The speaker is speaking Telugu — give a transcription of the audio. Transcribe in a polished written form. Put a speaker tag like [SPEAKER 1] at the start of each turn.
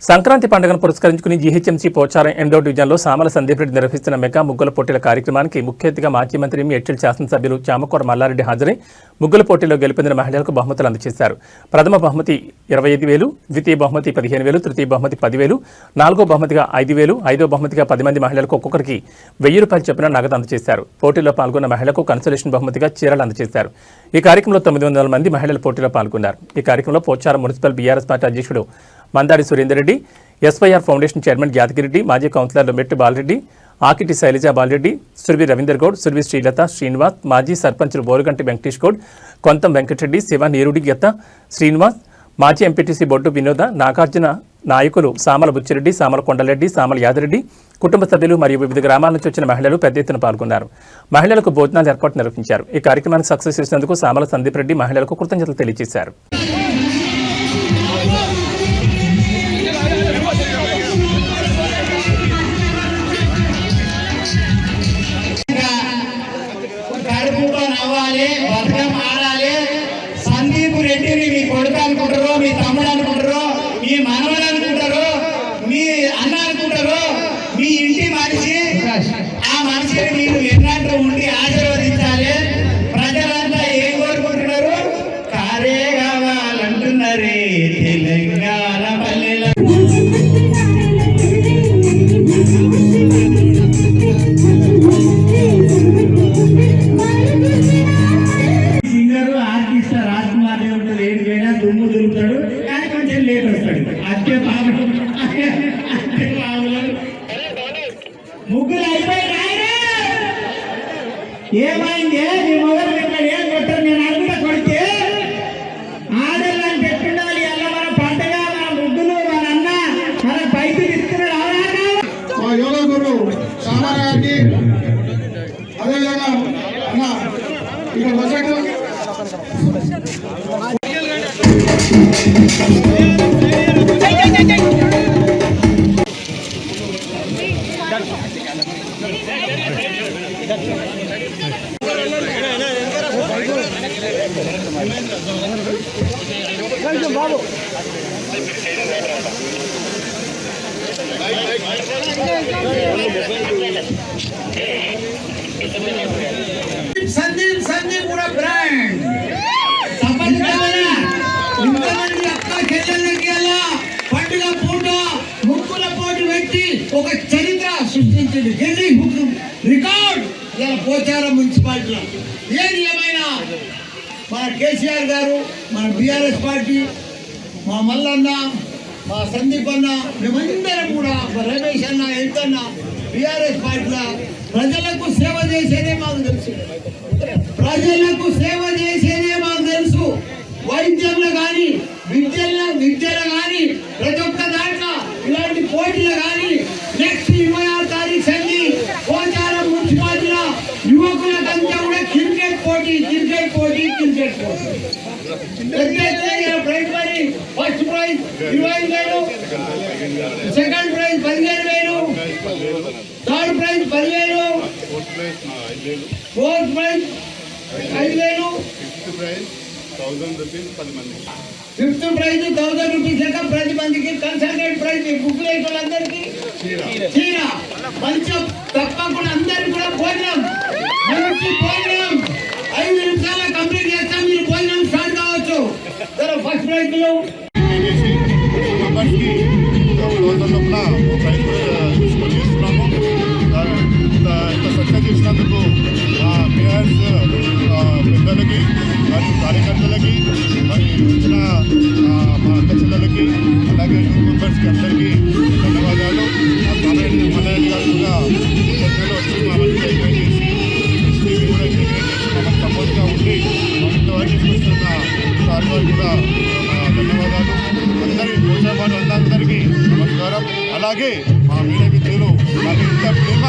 [SPEAKER 1] సంక్రాంతి పండుగను పురస్కరించుకుని జీహెచ్ఎంసీ పోచారం ఎండో డివిజన్లో సామల సందీప్ రెడ్డి నిర్వహిస్తున్న మెగా ముగ్గుల పోటీల కార్యక్రమానికి ముఖ్య అతిథిగా మాజీ మంత్రి ఎడ్చల్ శాసనసభ్యులు చామకూర మల్లారెడ్డి హాజరై ముగ్గుల పోటీలో గెలుపొందిన మహిళలకు బహుమతులు అందజేశారు. ప్రథమ బహుమతి 25,000, ద్వితీయ బహుమతి 15,000, తృతీయ బహుమతి 10,000, నాలుగో బహుమతిగా 5,000, ఐదో బహుమతిగా 10 మంది మహిళలకు ఒక్కొక్కరికి 1,000 రూపాయలు చొప్పున నగదు అందజేశారు. పోటీలో పాల్గొన్న మహిళలకు కన్సలేషన్ బహుమతిగా చీరలు అందజేశారు. ఈ కార్యక్రమంలో 900 మంది మహిళలు పోటీలో పాల్గొన్నారు. ఈ కార్యక్రమంలో పోచారం మున్సిపల్ బీఆర్ఎస్ పార్టీ అధ్యక్షుడు Mandadi Surender Reddy, SYR foundation chairman Yadagiri Reddy, మాజీ కౌన్సిలర్లు మెట్టు బాలరెడ్డి, ఆకిటి శైలజా బాలరెడ్డి, సుర్వి రవీందర్ గౌడ్, సుర్వి శ్రీలత, శ్రీనివాస్, మాజీ సర్పంచులు బోరుగంటి వెంకటేష్ గౌడ్, కొంతం వెంకటరెడ్డి, శివ నీరుడి గెత్త శ్రీనివాస్, మాజీ ఎంపీటీసీ బొడ్డు వినోద, నాగార్జున నాయకులు సామల బుచ్చిరెడ్డి, సామల కొండలరెడ్డి, సామల యాదరెడ్డి, కుటుంబ సభ్యులు మరియు వివిధ గ్రామాల నుంచి వచ్చిన మహిళలు పెద్ద ఎత్తున పాల్గొన్నారు. మహిళలకు భోజనాలు ఏర్పాటు నిర్వహించారు. ఈ కార్యక్రమానికి సక్సెస్ చేసినందుకు సామల సందీప్ రెడ్డి మహిళలకు కృతజ్ఞతలు తెలియజేశారు.
[SPEAKER 2] సందీప్ రెడ్డిని మీ కొడుకు అనుకుంటారో, మీ తమ్ముడు అనుకుంటారో, మీ మనవడు అనుకుంటారో, మీ అన్న అనుకుంటారో, మీ ఇంటి మనిషి. ఆ మనిషిని మీరు ఎన్నట్టు ఉండి ఆశీర్వదించాలి. ప్రజలంతా ఏం కోరుకుంటున్నారు? కారే కావాలంటున్నారే తెలంగాణ పల్లెల. దుమ్ము దులుపుతాడు కానీ కొంచెం లేట్ వస్తాడు. అత్తే బాబు ముగ్గులు అయిపోయి ఏమైంది? నీ మొదలు పెట్టాడు ఏం కొట్టారు? నేను అనుకుంటా కొడితే ఆడలని పెట్టుండాలి. అలా మన పంటగ, మన ముగ్గులు, మన అన్న మన పైపు ఇస్తున్నాడు.
[SPEAKER 3] మా యోగ గురు సామారానికి అదేవిధంగా అన్న ఇక్కడ వచ్చాడు. బాబు
[SPEAKER 2] సందీప్ కూడా బ్రాండ్ ఇంతమంది అక్క చెల్లెళ్ళకి అలా పండుగ పూట ముక్కుల పోటీ పెట్టి ఒక చరిత్ర సృష్టించింది. ఢిల్లీ బుక్ రికార్డ్ ఇలా పోచారం మున్సిపాలిటీలో. ఏది ఏమైనా మన కేసీఆర్ గారు, మన బీఆర్ఎస్ పార్టీ, మా మల్లన్న, మా సందీప్ అన్న, మేమందరం కూడా రమేష్ అన్న, ఎంతన్న బీఆర్ఎస్ పార్టీలో ప్రజలకు సేవ చేసేదే మాకు తెలుసు. ప్రజలకు సేవ చేసేదే మాకు తెలుసు. వైద్యంలో కానీ, విద్యలో కానీ, ప్రతి ఒక్క దాంట్లో ఇలాంటి పోటీలు కానీ నెక్స్ట్ 26వ తారీఖు సంధి పోచారం మున్సిపాలిటీలో యువకులకంతా కూడా క్రికెట్ పోటీ. Prize money first prize 25,000, second prize 15,000, third prize 10,000, fourth prize 5,000, fifth prize 1,000 rupees లెక్క ప్రతి మందికి. కన్సల్టెంట్ ప్రైజ్ బుక్ లేని వాళ్ళందరికీ చీర. మంచి తప్పకుండా అందరికి కూడా భోజనం, మంచి భోజనం 5 నిమిషాల కంప్లీట్ చేస్తాం. మీరు భోజనం స్టార్ట్ కావచ్చు. ఫస్ట్ ప్రైజ్
[SPEAKER 3] సక్సెస్ చేసినందుకు బీఆర్ఎస్ పెద్దలకి మరియు కార్యకర్తలకి మరి వచ్చిన మా అక్క చెల్లెలకి అలాగే గ్రూప్ మెంబర్స్కి అందరికీ ధన్యవాదాలు. మల్లారెడ్డి గారు కూడా పెద్దలు వచ్చి మమ్మల్ని ఎంకరేజ్ చేసి టీవీ కూడా ఎంకరేజ్ చేసి మమ్మల్ని సపోర్ట్గా ఉండి ఇంతవరకు తీసుకొస్తున్న సార్ గారు కూడా ధన్యవాదాలు. అందరి పోషాబాటు అందరికీ నమస్కారం. అలాగే మా మీడియా మిత్రులు మాకు ఇంత ప్రేమ